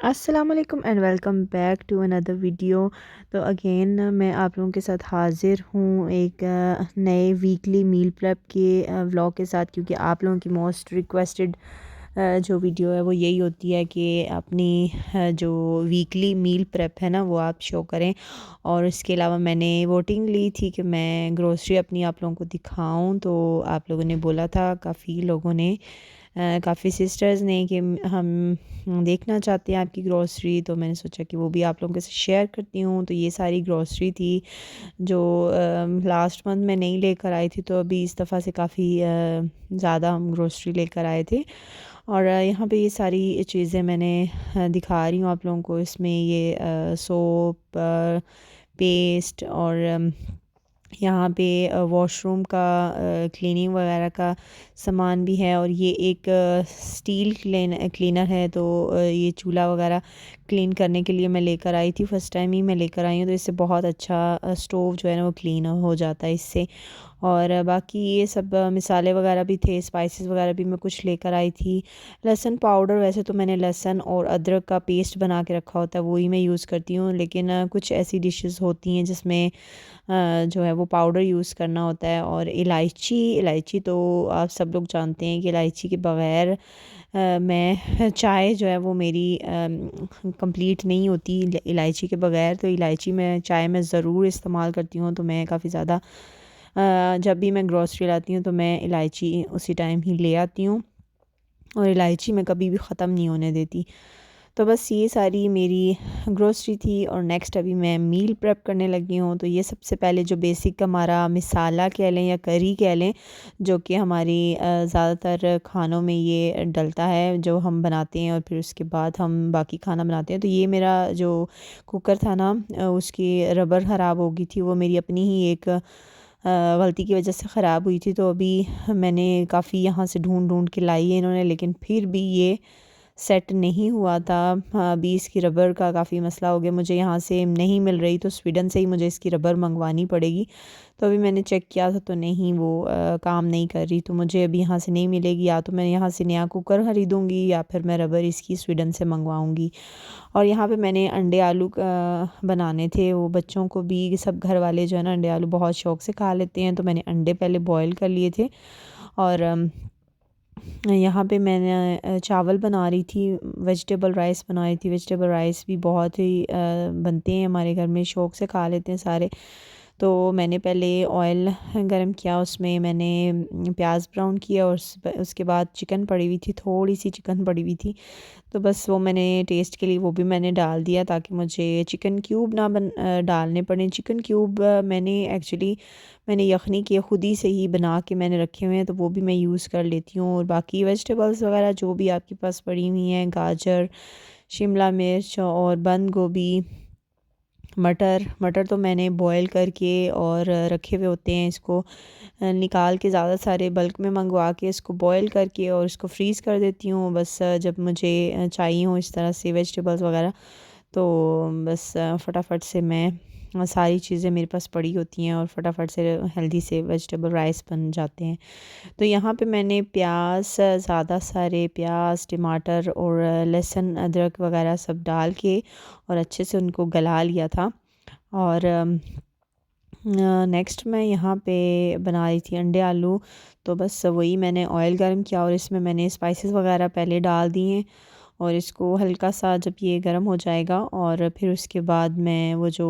अस्सलाम वालेकुम and welcome back to another video. तो अगेन मैं आप लोगों के साथ हाज़िर हूँ एक नए वीकली मील प्रेप के व्लॉग के साथ, क्योंकि आप लोगों की मोस्ट रिक्वेस्टेड जो वीडियो है वो यही होती है कि अपनी जो वीकली मील प्रेप है ना वो आप शो करें। और इसके अलावा मैंने वोटिंग ली थी कि मैं ग्रोसरी अपनी आप लोगों को दिखाऊं, तो आप लोगों ने बोला था, काफ़ी लोगों ने काफ़ी सिस्टर्स ने कि हम देखना चाहते हैं आपकी ग्रोसरी। तो मैंने सोचा कि वो भी आप लोगों के साथ शेयर करती हूँ। तो ये सारी ग्रोसरी थी जो लास्ट मंथ में नहीं लेकर आई थी, तो अभी इस दफ़ा से काफ़ी ज़्यादा हम ग्रोसरी लेकर आए थे। और यहाँ पे ये सारी चीज़ें मैंने दिखा रही हूँ आप लोगों को। इसमें ये सोप, पेस्ट और यहाँ पे वॉशरूम का क्लीनिंग वगैरह का सामान भी है। और ये एक स्टील क्लीनर है, तो ये चूल्हा वगैरह क्लीन करने के लिए मैं लेकर आई थी। फ़र्स्ट टाइम ही मैं लेकर आई हूँ, तो इससे बहुत अच्छा स्टोव जो है ना वो क्लीन हो जाता है इससे। और बाकी ये सब मिसाले वगैरह भी थे, स्पाइसेस वगैरह भी मैं कुछ लेकर आई थी। लहसुन पाउडर, वैसे तो मैंने लहसुन और अदरक का पेस्ट बना के रखा होता है, वही मैं यूज़ करती हूँ। लेकिन कुछ ऐसी डिशेस होती हैं जिसमें जो है वो पाउडर यूज़ करना होता है। और इलायची इलायची तो आप सब लोग जानते हैं कि इलायची के बग़ैर मैं चाय जो है वो मेरी कंप्लीट नहीं होती इलायची के बग़ैर। तो इलायची मैं चाय में ज़रूर इस्तेमाल करती हूँ। तो मैं काफ़ी ज़्यादा जब भी मैं ग्रॉसरी लाती हूँ तो मैं इलायची उसी टाइम ही ले आती हूँ, और इलायची मैं कभी भी ख़त्म नहीं होने देती। तो बस ये सारी मेरी ग्रोसरी थी। और नेक्स्ट अभी मैं मील प्रेप करने लगी हूँ। तो ये सबसे पहले जो बेसिक हमारा मिसाला कह लें या करी कह लें, जो कि हमारी ज़्यादातर खानों में ये डलता है जो हम बनाते हैं, और फिर उसके बाद हम बाकी खाना बनाते हैं। तो ये मेरा जो कुकर था ना, उसकी रबर ख़राब हो गई थी। वो मेरी अपनी ही एक गलती की वजह से ख़राब हुई थी। तो अभी मैंने काफ़ी यहाँ से ढूंढ ढूंढ के लाई है इन्होंने, लेकिन फिर भी ये सेट नहीं हुआ था। हाँ, अभी इसकी रबर का काफ़ी मसला हो गया, मुझे यहाँ से नहीं मिल रही, तो स्वीडन से ही मुझे इसकी रबर मंगवानी पड़ेगी। तो अभी मैंने चेक किया था, तो नहीं, वो काम नहीं कर रही। तो मुझे अभी यहाँ से नहीं मिलेगी, या तो मैं यहाँ से नया कुकर ख़रीदूँगी या फिर मैं रबर इसकी स्वीडन से मंगवाऊँगी। और यहाँ पे मैंने अंडे आलू बनाने थे, वो बच्चों को भी, सब घर वाले जो है ना अंडे आलू बहुत शौक से खा लेते हैं। तो मैंने अंडे पहले बॉईल कर लिए थे। और यहाँ पे मैंने चावल बना रही थी, वेजिटेबल राइस बना रही थी। वेजिटेबल राइस भी बहुत ही बनते हैं हमारे घर में, शौक़ से खा लेते हैं सारे। तो मैंने पहले ऑयल गरम किया, उसमें मैंने प्याज ब्राउन किया, और उसके बाद चिकन पड़ी हुई थी, थोड़ी सी चिकन पड़ी हुई थी। तो बस वो मैंने टेस्ट के लिए वो भी मैंने डाल दिया, ताकि मुझे चिकन क्यूब ना डालने पड़े। चिकन क्यूब मैंने यखनी के ख़ुद ही से ही बना के मैंने रखे हुए हैं, तो वो भी मैं यूज़ कर लेती हूँ। और बाकी वेजिटेबल्स वगैरह जो भी आपके पास पड़ी हुई हैं, गाजर, शिमला मिर्च और बंद गोभी, मटर मटर तो मैंने बॉईल करके और रखे हुए होते हैं। इसको निकाल के ज़्यादा सारे बल्क में मंगवा के इसको बॉईल करके और इसको फ्रीज़ कर देती हूँ। बस जब मुझे चाहिए हो इस तरह से वेजिटेबल्स वगैरह, तो बस फटाफट से मैं सारी चीज़ें मेरे पास पड़ी होती हैं, और फटाफट से हेल्दी से वेजिटेबल राइस बन जाते हैं। तो यहाँ पे मैंने प्याज, ज़्यादा सारे प्याज, टमाटर और लहसुन अदरक वगैरह सब डाल के और अच्छे से उनको गला लिया था। और नेक्स्ट मैं यहाँ पे बना रही थी अंडे आलू। तो बस वही मैंने ऑयल गर्म किया, और इसमें मैंने स्पाइसेस वगैरह पहले डाल दिए, और इसको हल्का सा जब ये गर्म हो जाएगा, और फिर उसके बाद मैं वो जो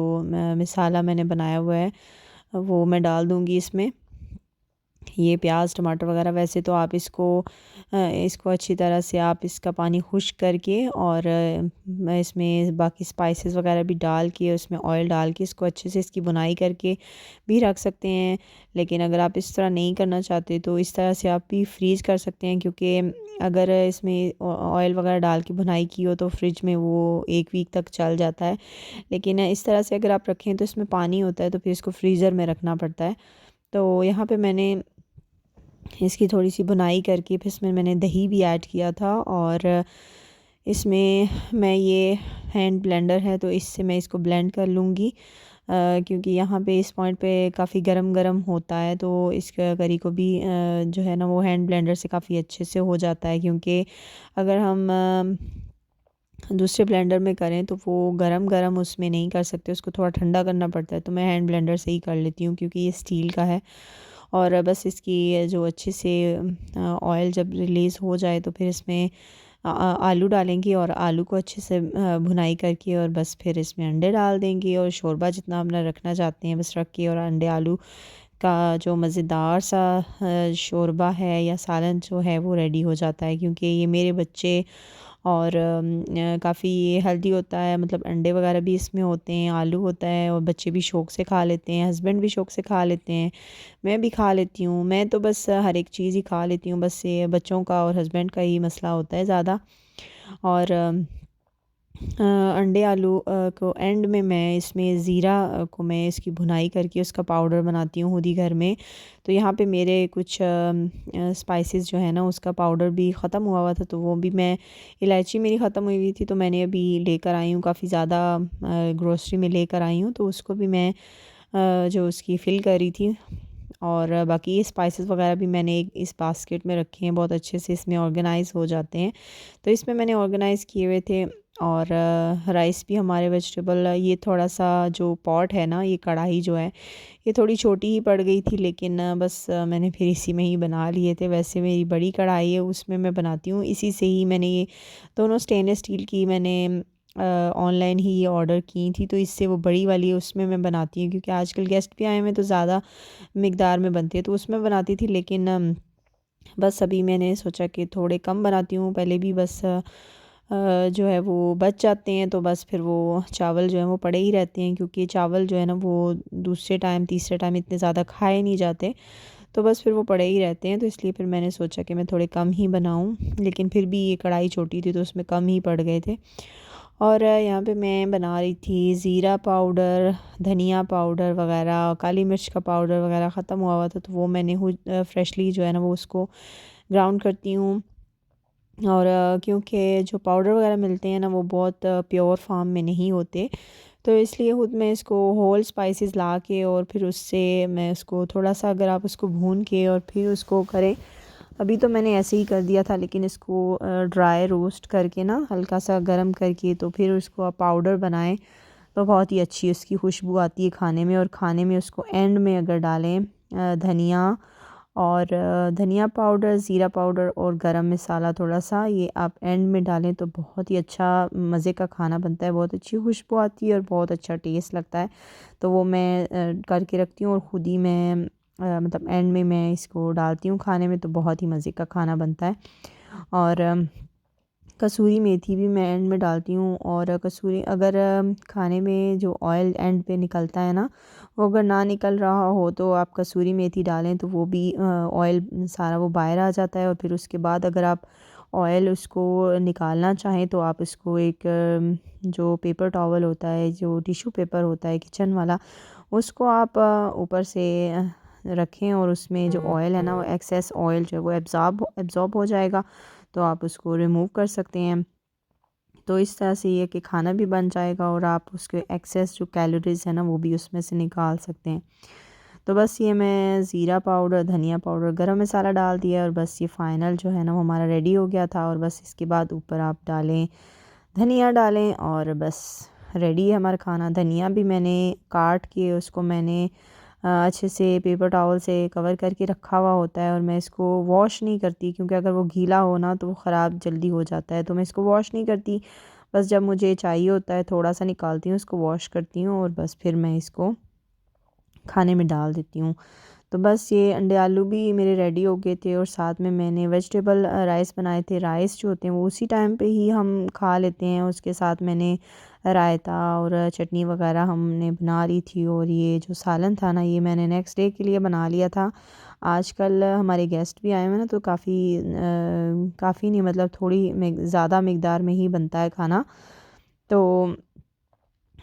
मसाला मैंने बनाया हुआ है वो मैं डाल दूँगी इसमें। ये प्याज टमाटर वगैरह, वैसे तो आप इसको अच्छी तरह से आप इसका पानी खुश्क करके, और मैं इसमें बाकी स्पाइसेस वगैरह भी डाल के, उसमें ऑयल डाल के इसको अच्छे से इसकी बुनाई करके भी रख सकते हैं। लेकिन अगर आप इस तरह नहीं करना चाहते तो इस तरह से आप भी फ्रीज़ कर सकते हैं, क्योंकि अगर इसमें ऑयल वगैरह डाल के बुनाई की हो तो फ्रिज में वो 1 वीक तक चल जाता है। लेकिन इस तरह से अगर आप रखें तो इसमें पानी होता है, तो फिर इसको फ्रीज़र में रखना पड़ता है। तो यहाँ पे मैंने इसकी थोड़ी सी बुनाई करके फिर इसमें मैंने दही भी ऐड किया था। और इसमें मैं ये हैंड ब्लेंडर है, तो इससे मैं इसको ब्लेंड कर लूँगी, क्योंकि यहाँ पे इस पॉइंट पे काफ़ी गरम गरम होता है। तो इस करी को भी जो है ना वो हैंड ब्लेंडर से काफ़ी अच्छे से हो जाता है, क्योंकि अगर हम दूसरे ब्लेंडर में करें तो वो गरम गरम उसमें नहीं कर सकते, उसको थोड़ा ठंडा करना पड़ता है। तो मैं हैंड ब्लेंडर से ही कर लेती हूँ क्योंकि ये स्टील का है। और बस इसकी जो अच्छे से ऑयल जब रिलीज़ हो जाए तो फिर इसमें आलू डालेंगी और आलू को अच्छे से भुनाई करके और बस फिर इसमें अंडे डाल देंगी और शोरबा जितना अपना रखना चाहते हैं बस रख के, और अंडे आलू का जो मज़ेदार सा शोरबा है या सालन जो है वो रेडी हो जाता है। क्योंकि ये मेरे बच्चे और काफ़ी ये हेल्दी होता है, मतलब अंडे वगैरह भी इसमें होते हैं, आलू होता है और बच्चे भी शौक़ से खा लेते हैं, हस्बैंड भी शौक़ से खा लेते हैं, मैं भी खा लेती हूँ। मैं तो बस हर एक चीज़ ही खा लेती हूँ, बस ये बच्चों का और हस्बैंड का ही मसला होता है ज़्यादा। और अंडे आलू को एंड में मैं इसमें ज़ीरा को मैं इसकी भुनाई करके उसका पाउडर बनाती हूँ खुद ही घर में। तो यहाँ पे मेरे कुछ स्पाइसेस जो है ना उसका पाउडर भी ख़त्म हुआ हुआ था, तो वो भी मैं, इलायची मेरी ख़त्म हुई हुई थी तो मैंने अभी लेकर आई हूँ, काफ़ी ज़्यादा ग्रोसरी में लेकर आई हूँ, तो उसको भी मैं जो उसकी फ़िल करी थी। और बाकी ये स्पाइसेस वगैरह भी मैंने एक इस बास्केट में रखे हैं, बहुत अच्छे से इसमें ऑर्गेनाइज़ हो जाते हैं। तो इसमें मैंने ऑर्गेनाइज़ किए हुए थे। और राइस भी हमारे वेजिटेबल, ये थोड़ा सा जो पॉट है ना, ये कढ़ाई जो है ये थोड़ी छोटी ही पड़ गई थी, लेकिन बस मैंने फिर इसी में ही बना लिए थे। वैसे मेरी बड़ी कढ़ाई है उसमें मैं बनाती हूँ, इसी से ही मैंने ये दोनों स्टेनलेस स्टील की मैंने ऑनलाइन ही ये ऑर्डर की थी, तो इससे वो बड़ी वाली है उसमें मैं बनाती हूँ, क्योंकि आजकल गेस्ट भी आए हुए हैं तो ज़्यादा मिकदार में बनती है, तो उसमें बनाती थी। लेकिन बस अभी मैंने सोचा कि थोड़े कम बनाती हूँ, पहले भी बस जो है वो बच जाते हैं, तो बस फिर वो चावल जो है वो पड़े ही रहते हैं, क्योंकि चावल जो है ना वो दूसरे टाइम तीसरे टाइम इतने ज़्यादा खाए नहीं जाते, तो बस फिर वो पड़े ही रहते हैं। तो इसलिए फिर मैंने सोचा कि मैं थोड़े कम ही बनाऊं, लेकिन फिर भी ये कढ़ाई छोटी थी तो उसमें कम ही पड़ गए थे। और यहाँ पे मैं बना रही थी ज़ीरा पाउडर, धनिया पाउडर वगैरह, काली मिर्च का पाउडर वगैरह ख़त्म हुआ हुआ था, तो वो मैंने फ्रेशली जो है ना वो उसको ग्राउंड करती हूँ। और क्योंकि जो पाउडर वगैरह मिलते हैं ना वो बहुत प्योर फार्म में नहीं होते, तो इसलिए खुद मैं इसको होल स्पाइसेस ला के और फिर उससे मैं उसको थोड़ा सा, अगर आप उसको भून के और फिर उसको करें, अभी तो मैंने ऐसे ही कर दिया था, लेकिन इसको ड्राई रोस्ट करके ना हल्का सा गरम करके तो फिर उसको आप पाउडर बनाएं तो बहुत ही अच्छी उसकी खुशबू आती है खाने में। और खाने में उसको एंड में अगर डालें धनिया और धनिया पाउडर, ज़ीरा पाउडर और गरम मसाला थोड़ा सा, ये आप एंड में डालें तो बहुत ही अच्छा मज़े का खाना बनता है, बहुत अच्छी खुशबू आती है और बहुत अच्छा टेस्ट लगता है। तो वो मैं करके रखती हूँ और ख़ुद ही मैं मतलब एंड में मैं इसको डालती हूँ खाने में, तो बहुत ही मज़े का खाना बनता है। और कसूरी मेथी भी मैं एंड में डालती हूँ। और कसूरी, अगर खाने में जो ऑयल एंड पे निकलता है ना, वो अगर ना निकल रहा हो तो आप कसूरी मेथी डालें तो वो भी ऑयल सारा वो बाहर आ जाता है। और फिर उसके बाद अगर आप ऑयल उसको निकालना चाहें तो आप उसको एक जो पेपर टॉवल होता है, जो टिश्यू पेपर होता है किचन वाला, उसको आप ऊपर से रखें और उसमें जो ऑयल है ना, वो एक्सेस ऑयल जो है वो एब्ज़ॉर्ब हो जाएगा, तो आप उसको रिमूव कर सकते हैं। तो इस तरह से ये कि खाना भी बन जाएगा और आप उसके एक्सेस जो कैलोरीज़ है ना वो भी उसमें से निकाल सकते हैं। तो बस ये मैं ज़ीरा पाउडर, धनिया पाउडर, गरम मसाला डाल दिया और बस ये फ़ाइनल जो है ना वो हमारा रेडी हो गया था। और बस इसके बाद ऊपर आप डालें, धनिया डालें और बस रेडी है हमारा खाना। धनिया भी मैंने काट के उसको मैंने अच्छे से पेपर टॉवल से कवर करके रखा हुआ होता है, और मैं इसको वॉश नहीं करती, क्योंकि अगर वो गीला हो ना तो वो ख़राब जल्दी हो जाता है, तो मैं इसको वॉश नहीं करती। बस जब मुझे चाहिए होता है थोड़ा सा निकालती हूँ, उसको वॉश करती हूँ और बस फिर मैं इसको खाने में डाल देती हूँ। तो बस ये अंडे आलू भी मेरे रेडी हो गए थे और साथ में मैंने वेजिटेबल राइस बनाए थे। राइस जो होते हैं वो उसी टाइम पे ही हम खा लेते हैं, उसके साथ मैंने रायता और चटनी वगैरह हमने बना ली थी। और ये जो सालन था ना, ये मैंने नेक्स्ट डे के लिए बना लिया था। आजकल हमारे गेस्ट भी आए हुए ना, तो काफ़ी नहीं, मतलब थोड़ी ज़्यादा मिकदार में ही बनता है खाना, तो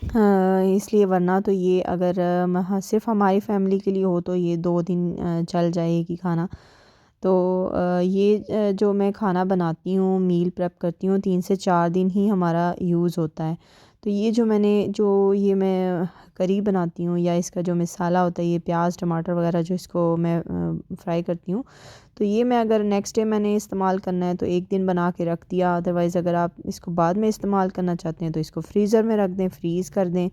हाँ, इसलिए, वरना तो ये अगर सिर्फ हमारी फैमिली के लिए हो तो ये 2 दिन चल जाएगी खाना। तो ये जो मैं खाना बनाती हूँ, मील प्रेप करती हूँ, 3 से 4 दिन ही हमारा यूज़ होता है। तो ये जो ये मैं करी बनाती हूँ या इसका जो मसाला होता है, ये प्याज टमाटर वगैरह जो इसको मैं फ्राई करती हूँ, तो ये मैं अगर नेक्स्ट डे मैंने इस्तेमाल करना है तो एक दिन बना के रख दिया। अदरवाइज़ अगर आप इसको बाद में इस्तेमाल करना चाहते हैं तो इसको फ्रीज़र में रख दें, फ्रीज़ कर दें,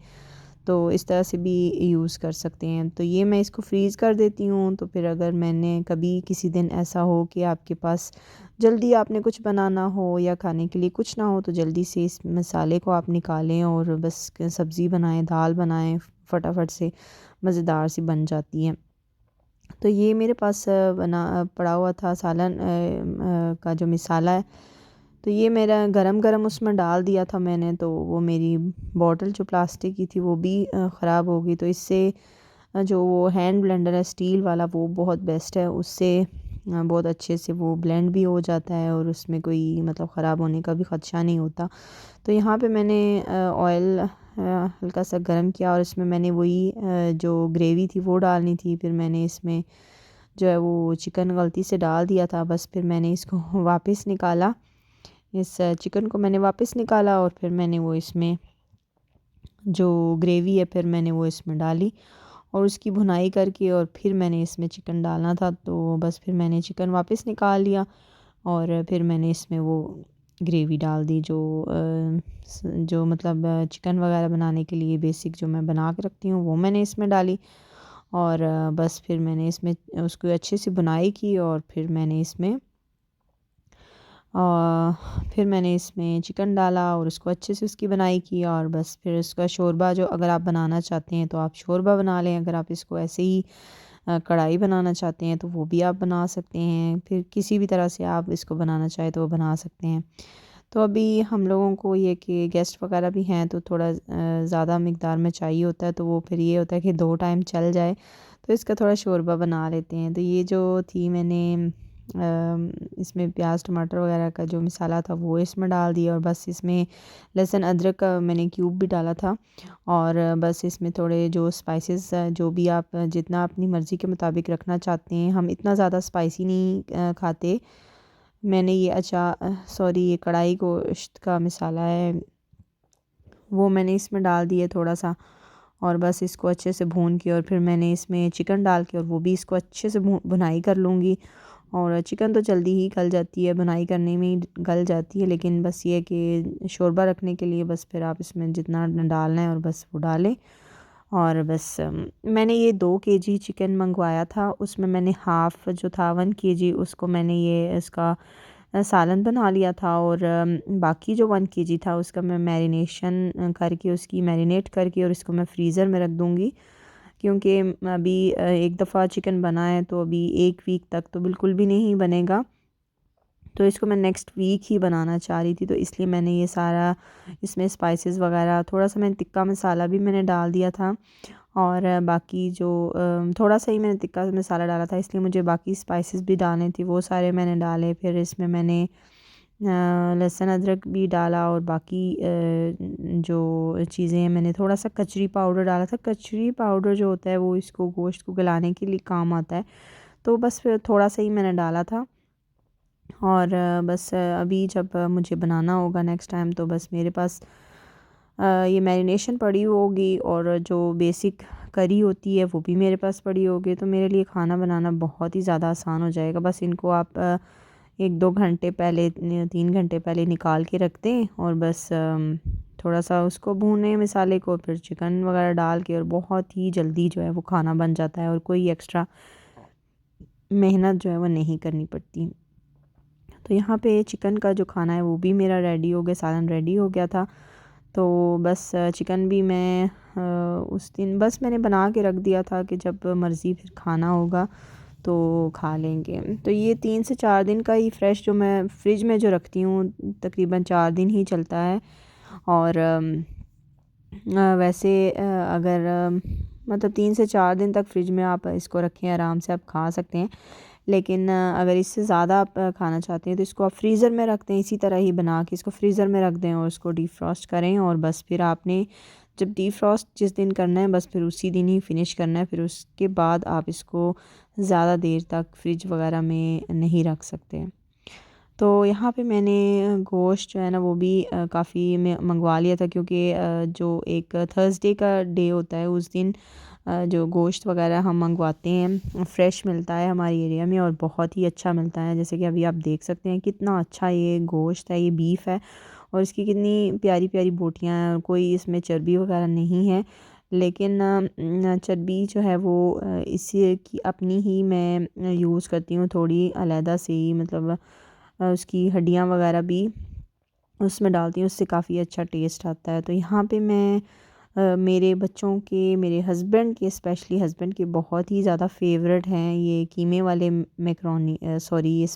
तो इस तरह से भी यूज़ कर सकते हैं। तो ये मैं इसको फ्रीज़ कर देती हूँ। तो फिर अगर मैंने कभी किसी दिन ऐसा हो कि आपके पास जल्दी आपने कुछ बनाना हो या खाने के लिए कुछ ना हो, तो जल्दी से इस मसाले को आप निकालें और बस सब्ज़ी बनाएं, दाल बनाएं, फटाफट से मज़ेदार सी बन जाती है। तो ये मेरे पास बना पड़ा हुआ था सालन का जो मसाला है, तो ये मेरा गरम गरम उसमें डाल दिया था मैंने। तो वो मेरी बॉटल जो प्लास्टिक की थी वो भी ख़राब हो गई। तो इससे जो वो हैंड ब्लेंडर है स्टील वाला, वो बहुत बेस्ट है। उससे बहुत अच्छे से वो ब्लेंड भी हो जाता है और उसमें कोई मतलब ख़राब होने का भी ख़दशा नहीं होता। तो यहाँ पे मैंने ऑयल हल्का सा गर्म किया और इसमें मैंने वही जो ग्रेवी थी वो डालनी थी। फिर मैंने इसमें जो है वो चिकन गलती से डाल दिया था। बस फिर मैंने इसको वापस निकाला, इस चिकन को मैंने वापस निकाला और फिर मैंने वो इसमें जो ग्रेवी है फिर मैंने वो इसमें डाली और उसकी भुनाई करके और फिर मैंने इसमें चिकन डालना था। तो बस फिर मैंने चिकन वापस निकाल लिया और फिर मैंने इसमें वो ग्रेवी डाल दी जो मतलब चिकन वगैरह बनाने के लिए बेसिक जो मैं बना के रखती हूँ वो मैंने इसमें डाली। और बस फिर मैंने इसमें उसको अच्छे से बुनाई की और फिर मैंने इसमें चिकन डाला और उसको अच्छे से उसकी बनाई की। और बस फिर उसका शोरबा जो अगर आप बनाना चाहते हैं तो आप शोरबा बना लें। अगर आप इसको ऐसे ही कढ़ाई बनाना चाहते हैं तो वो भी आप बना सकते हैं। फिर किसी भी तरह से आप इसको बनाना चाहें तो वो बना सकते हैं। तो अभी हम लोगों को ये कि गेस्ट वगैरह भी हैं तो थोड़ा ज़्यादा मिकदार में चाहिए होता है, तो वो फिर ये होता है कि 2 टाइम चल जाए, तो इसका थोड़ा शोरबा बना लेते हैं। तो ये जो थी मैंने इसमें प्याज टमाटर वगैरह का जो मसाला था वो इसमें डाल दिया और बस इसमें लहसुन अदरक का मैंने क्यूब भी डाला था। और बस इसमें थोड़े जो स्पाइसेस जो भी आप जितना अपनी मर्ज़ी के मुताबिक रखना चाहते हैं, हम इतना ज़्यादा स्पाइसी नहीं खाते। मैंने ये सॉरी ये कढ़ाई गोश्त का मसाला है वो मैंने इसमें डाल दिया थोड़ा सा और बस इसको अच्छे से भून के और फिर मैंने इसमें चिकन डाल के और वो भी इसको अच्छे से भुनाई कर लूँगी। और चिकन तो जल्दी ही गल जाती है, भुनाई करने में ही गल जाती है, लेकिन बस ये कि शोरबा रखने के लिए बस फिर आप इसमें जितना डालना है और बस वो डालें। और बस मैंने ये 2 kg चिकन मंगवाया था, उसमें मैंने हाफ़ जो था 1 kg उसको मैंने ये इसका सालन बना लिया था। और बाकी जो 1 kg था उसका मैं मैरिनेशन करके उसकी मैरिनेट करके और इसको मैं फ्रीज़र में रख दूँगी। क्योंकि अभी एक दफ़ा चिकन बना है तो अभी 1 वीक तक तो बिल्कुल भी नहीं बनेगा, तो इसको मैं नेक्स्ट वीक ही बनाना चाह रही थी। तो इसलिए मैंने ये सारा इसमें स्पाइसेस वगैरह थोड़ा सा मैंने टिक्का मसाला भी मैंने डाल दिया था। और बाकी जो थोड़ा सा ही मैंने टिक्का मसाला डाला था, इसलिए मुझे बाकी स्पाइसेस भी डालने थे, वो सारे मैंने डाले। फिर इसमें मैंने लहसुन अदरक भी डाला और बाकी जो चीज़ें हैं मैंने थोड़ा सा कचरी पाउडर डाला था। कचरी पाउडर जो होता है वो इसको गोश्त को गलाने के लिए काम आता है, तो बस फिर थोड़ा सा ही मैंने डाला था। और बस अभी जब मुझे बनाना होगा नेक्स्ट टाइम तो बस मेरे पास ये मैरिनेशन पड़ी होगी और जो बेसिक करी होती है वो भी मेरे पास पड़ी होगी, तो मेरे लिए खाना बनाना बहुत ही ज़्यादा आसान हो जाएगा। बस इनको आप 1-2 घंटे पहले 3 घंटे पहले निकाल के रख दें और बस थोड़ा सा उसको भूनें मसाले को, फिर चिकन वगैरह डाल के और बहुत ही जल्दी जो है वो खाना बन जाता है और कोई एक्स्ट्रा मेहनत जो है वो नहीं करनी पड़ती। तो यहाँ पे चिकन का जो खाना है वो भी मेरा रेडी हो गया, सालन रेडी हो गया था। तो बस चिकन भी मैं उस दिन बस मैंने बना के रख दिया था कि जब मर्ज़ी फिर खाना होगा तो खा लेंगे। तो ये 3 से 4 दिन का ही फ्रेश जो मैं फ्रिज में जो रखती हूँ तकरीबन 4 दिन ही चलता है। और वैसे अगर मतलब 3 से 4 दिन तक फ्रिज में आप इसको रखें आराम से आप खा सकते हैं। लेकिन अगर इससे ज़्यादा आप खाना चाहते हैं तो इसको आप फ्रीज़र में रख दें, इसी तरह ही बना के इसको फ्रीज़र में रख दें और उसको डीफ्रॉस्ट करें। और बस फिर आपने जब डीफ्रॉस्ट जिस दिन करना है बस फिर उसी दिन ही फ़िनिश करना है, फिर उसके बाद आप इसको ज़्यादा देर तक फ्रिज वगैरह में नहीं रख सकते। तो यहाँ पे मैंने गोश्त जो है ना वो भी काफ़ी मैं मंगवा लिया था, क्योंकि जो एक थर्सडे का डे होता है उस दिन जो गोश्त वगैरह हम मंगवाते हैं फ़्रेश मिलता है हमारी एरिया में, और बहुत ही अच्छा मिलता है। जैसे कि अभी आप देख सकते हैं कितना अच्छा ये गोश्त है, ये बीफ है, और इसकी कितनी प्यारी प्यारी बोटियाँ हैं, कोई इसमें चर्बी वगैरह नहीं है। लेकिन चर्बी जो है वो इसी की अपनी ही मैं यूज़ करती हूँ, थोड़ी अलहदा से ही, मतलब उसकी हड्डियाँ वगैरह भी उसमें डालती हूँ, उससे काफ़ी अच्छा टेस्ट आता है। तो यहाँ पे मैं मेरे बच्चों के, मेरे हस्बैंड के, स्पेशली हस्बैंड के बहुत ही ज़्यादा फेवरेट हैं ये कीमे वाले मैकरोनी, सॉरी ये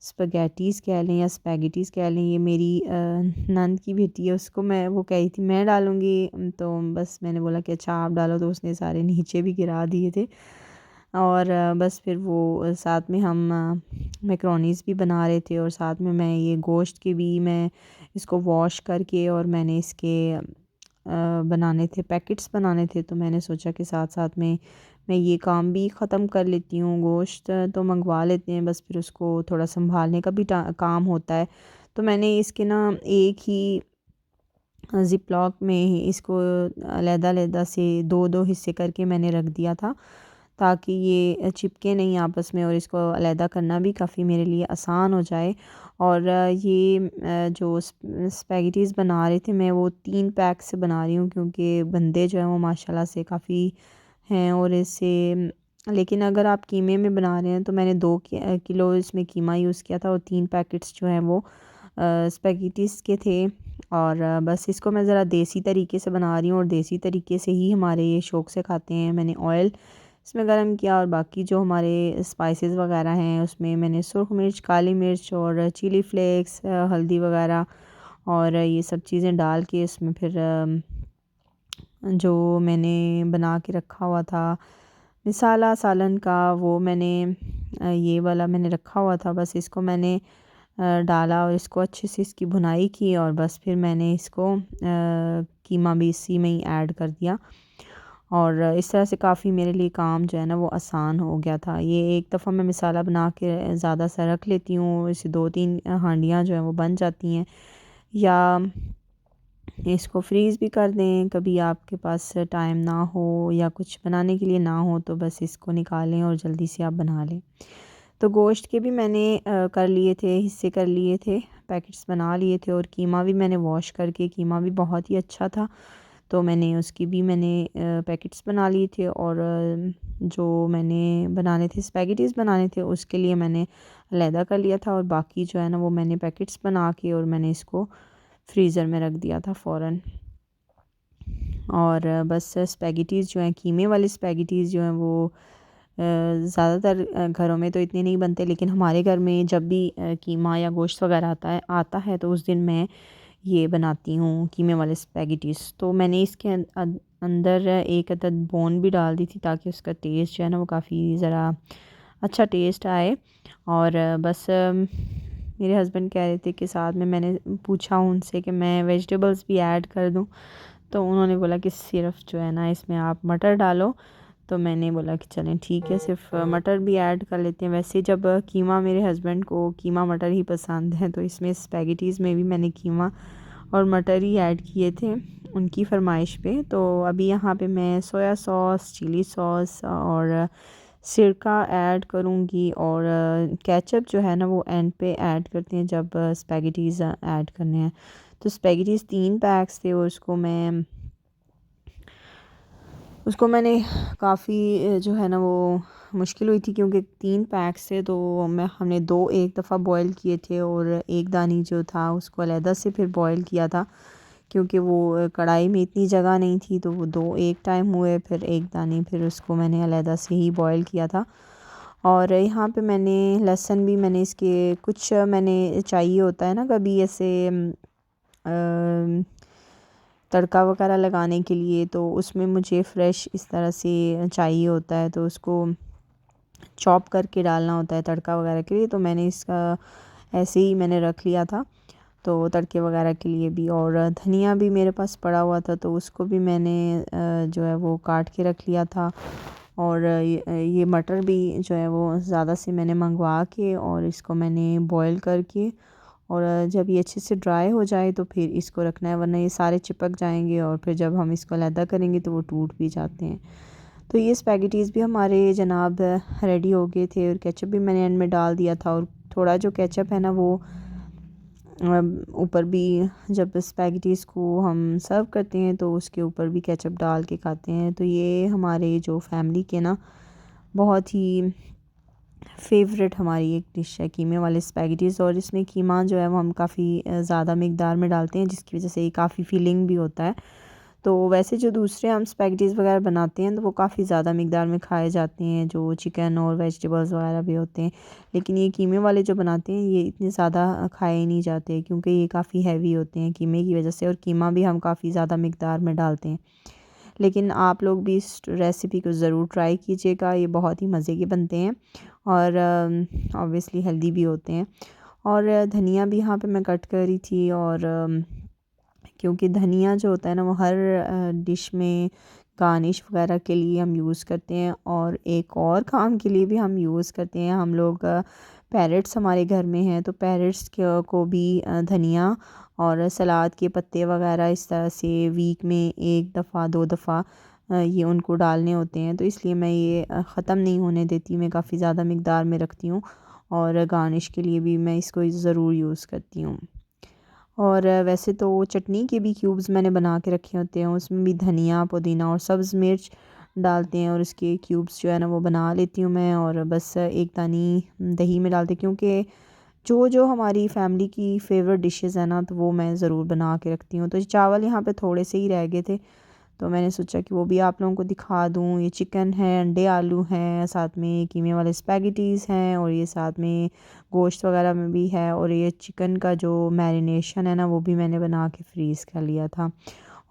स्पगैटीज़ कह लें या स्पैगेटीज़ कह लें। ये मेरी नंद की बेटी है, उसको मैं वो कही थी मैं डालूँगी, तो बस मैंने बोला कि अच्छा आप डालो, तो उसने सारे नीचे भी गिरा दिए थे। और बस फिर वो साथ में हम मैकरोनीज़ भी बना रहे थे, और साथ में मैं ये गोश्त के भी मैं इसको वॉश करके और मैंने इसके बनाने थे, पैकेट्स बनाने थे, तो मैंने सोचा कि साथ साथ में मैं ये काम भी ख़त्म कर लेती हूँ। गोश्त तो मंगवा लेते हैं, बस फिर उसको थोड़ा संभालने का भी काम होता है। तो मैंने इसके ना एक ही ज़िप लॉक में ही इसको अलहदा-अलहदा से 2-2 हिस्से करके मैंने रख दिया था, ताकि ये चिपके नहीं आपस में, और इसको अलहदा करना भी काफ़ी मेरे लिए आसान हो जाए। और ये जो स्पैगेटीज़ बना रहे थे मैं वो 3 पैक से बना रही हूँ, क्योंकि बंदे जो हैं वो माशाल्लाह से काफ़ी हैं, और इससे लेकिन अगर आप कीमे में बना रहे हैं तो मैंने 2 किलो इसमें कीमा यूज़ किया था, और 3 पैकेट्स जो हैं वो स्पैगेटीज़ के थे। और बस इसको मैं ज़रा देसी तरीके से बना रही हूँ, और देसी तरीके से ही हमारे ये शौक़ से खाते हैं। मैंने ऑयल इसमें गरम किया, और बाकी जो हमारे स्पाइसेस वगैरह हैं उसमें मैंने सुरख मिर्च, काली मिर्च और चिली फ्लेक्स, हल्दी वगैरह और ये सब चीज़ें डाल के इसमें फिर जो मैंने बना के रखा हुआ था मिसाला सालन का, वो मैंने ये वाला मैंने रखा हुआ था। बस इसको मैंने डाला और इसको अच्छे से इसकी भुनाई की, और बस फिर मैंने इसको कीमा भी इसी में ही ऐड कर दिया, और इस तरह से काफ़ी मेरे लिए काम जो है ना वो आसान हो गया था। ये एक दफ़ा मैं मिसाला बना के ज़्यादा सा रख लेती हूँ, इसे 2-3 हांडियाँ जो हैं वो बन जाती हैं, या इसको फ्रीज़ भी कर दें। कभी आपके पास टाइम ना हो या कुछ बनाने के लिए ना हो, तो बस इसको निकालें और जल्दी से आप बना लें। तो गोश्त के भी मैंने कर लिए थे, हिस्से कर लिए थे, पैकेट्स बना लिए थे, और कीमा भी मैंने वॉश करके, कीमा भी बहुत ही अच्छा था, तो मैंने उसकी भी मैंने पैकेट्स बना लिए थे। और जो मैंने बनाने थे, स्पैगेटीज़ बनाने थे, उसके लिए मैंने अलहदा कर लिया था, और बाकी जो है ना वो मैंने पैकेट्स बना के और मैंने इसको फ्रीज़र में रख दिया था फ़ौरन। और बस स्पैगेटीज़ जो हैं, कीमे वाली स्पैगेटीज़ जो हैं वो ज़्यादातर घरों में तो इतने नहीं बनते, लेकिन हमारे घर में जब भी कीमा या गोश्त वगैरह आता है तो उस दिन मैं ये बनाती हूँ कीमे वाले स्पैगेटीज़। तो मैंने इसके अंदर एक अदद बोन भी डाल दी थी, ताकि उसका टेस्ट जो है ना वो काफ़ी ज़रा अच्छा टेस्ट आए। और बस मेरे हस्बैंड कह रहे थे कि साथ में, मैंने पूछा उनसे कि मैं वेजिटेबल्स भी ऐड कर दूँ, तो उन्होंने बोला कि सिर्फ जो है ना इसमें आप मटर डालो। तो मैंने बोला कि चलें ठीक है, सिर्फ मटर भी ऐड कर लेते हैं। वैसे जब कीमा, मेरे हस्बैंड को कीमा मटर ही पसंद है, तो इसमें स्पैगेटीज़ में भी मैंने कीमा और मटर ही ऐड किए थे उनकी फरमाइश पे। तो अभी यहाँ पे मैं सोया सॉस, चिली सॉस और सिरका ऐड करूँगी, और केचप जो है ना वो एंड पे ऐड करते हैं जब स्पैगेटीज़ ऐड करने हैं। तो स्पैगेटीज़ 3 पैक्स थे, और उसको मैंने काफ़ी जो है ना वो मुश्किल हुई थी, क्योंकि 3 पैक्स थे, तो हमने 2 एक दफ़ा बॉयल किए थे, और एक दानी जो था उसको अलहदा से फिर बॉयल किया था, क्योंकि वो कढ़ाई में इतनी जगह नहीं थी, तो वो 2 एक टाइम हुए, फिर एक दानी फिर उसको मैंने अलहदा से ही बॉयल किया था। और यहाँ पे मैंने लहसुन भी, मैंने इसके कुछ मैंने चाहिए होता है ना कभी ऐसे तड़का वगैरह लगाने के लिए, तो उसमें मुझे फ़्रेश इस तरह से चाहिए होता है, तो उसको चॉप करके डालना होता है तड़का वगैरह के लिए। तो मैंने इसका ऐसे ही मैंने रख लिया था, तो तड़के वगैरह के लिए भी। और धनिया भी मेरे पास पड़ा हुआ था, तो उसको भी मैंने जो है वो काट के रख लिया था। और ये मटर भी जो है वो ज़्यादा से मैंने मंगवा के और इसको मैंने बॉईल करके, और जब ये अच्छे से ड्राई हो जाए तो फिर इसको रखना है, वरना ये सारे चिपक जाएंगे और फिर जब हम इसको अलहदा करेंगे तो वो टूट भी जाते हैं। तो ये स्पैगेटीज़ भी हमारे जनाब रेडी हो गए थे, और केचप भी मैंने एंड में डाल दिया था। और थोड़ा जो केचप है ना वो ऊपर भी, जब स्पैगेटीज़ को हम सर्व करते हैं तो उसके ऊपर भी केचप डाल के खाते हैं। तो ये हमारे जो फैमिली के ना बहुत ही फेवरेट हमारी एक डिश है कीमे वाले स्पैगेटीज़। और इसमें कीमा जो है वो हम काफ़ी ज़्यादा मिकदार में डालते हैं, जिसकी वजह से ये काफ़ी फीलिंग भी होता है। तो वैसे जो दूसरे हम स्पैगेटीज़ वगैरह बनाते हैं तो वो काफ़ी ज़्यादा मिकदार में खाए जाते हैं, जो चिकन और वेजिटेबल्स वगैरह भी होते हैं। लेकिन ये कीमे वाले जो बनाते हैं ये इतने ज़्यादा खाए ही नहीं जाते, क्योंकि ये काफ़ी हैवी होते हैं कीमे की वजह से, और कीमा भी हम काफ़ी ज़्यादा मिकदार में डालते हैं। लेकिन आप लोग भी इस रेसिपी को ज़रूर ट्राई कीजिएगा, ये बहुत ही मज़े के बनते हैं और ऑब्वियसली हेल्दी भी होते हैं। और धनिया भी यहाँ पे मैं कट करी थी, और क्योंकि धनिया जो होता है ना वो हर डिश में गार्निश वगैरह के लिए हम यूज़ करते हैं, और एक और काम के लिए भी हम यूज़ करते हैं। हम लोग पैरेट्स हमारे घर में हैं, तो पैरेट्स को भी धनिया और सलाद के पत्ते वगैरह इस तरह से वीक में एक दफ़ा 2 दफ़ा ये उनको डालने होते हैं। तो इसलिए मैं ये ख़त्म नहीं होने देती, मैं काफ़ी ज़्यादा मिकदार में रखती हूँ, और गार्निश के लिए भी मैं इसको ज़रूर यूज़ करती हूँ। और वैसे तो चटनी के भी क्यूब्स मैंने बना के रखे होते हैं, उसमें भी धनिया, पुदीना और सब्ज़ मिर्च डालते हैं, और इसके क्यूब्स जो है ना वो बना लेती हूँ मैं। और बस एक दानी दही में डालती हूँ, क्योंकि जो जो हमारी फैमिली की फेवरेट डिशेज़ है ना तो वो मैं ज़रूर बना के रखती हूँ। तो चावल यहाँ पे थोड़े से ही रह गए थे, तो मैंने सोचा कि वो भी आप लोगों को दिखा दूँ। ये चिकन है, अंडे आलू हैं, साथ में कीमे वाले स्पैगेटीज़ हैं, और ये साथ में गोश्त वगैरह में भी है, और ये चिकन का जो मैरिनेशन है ना वो भी मैंने बना के फ्रीज़ कर लिया था,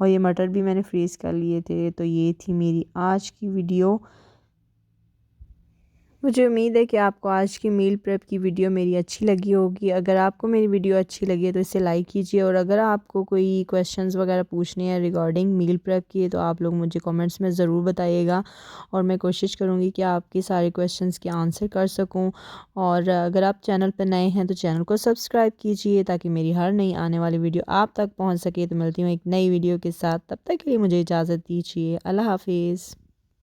और ये मटर भी मैंने फ्रीज़ कर लिए थे। तो ये थी मेरी आज की वीडियो। मुझे उम्मीद है कि आपको आज की मील प्रेप की वीडियो मेरी अच्छी लगी होगी। अगर आपको मेरी वीडियो अच्छी लगी है तो इसे लाइक कीजिए, और अगर आपको कोई क्वेश्चंस वगैरह पूछने हैं रिगार्डिंग मील प्रेप की तो आप लोग मुझे कमेंट्स में ज़रूर बताइएगा, और मैं कोशिश करूँगी कि आपके सारे क्वेश्चंस के आंसर कर सकूँ। और अगर आप चैनल पर नए हैं तो चैनल को सब्सक्राइब कीजिए, ताकि मेरी हर नई आने वाली वीडियो आप तक पहुँच सके। तो मिलती हूँ एक नई वीडियो के साथ, तब तक के लिए मुझे इजाज़त दीजिए। अल्लाह हाफिज़।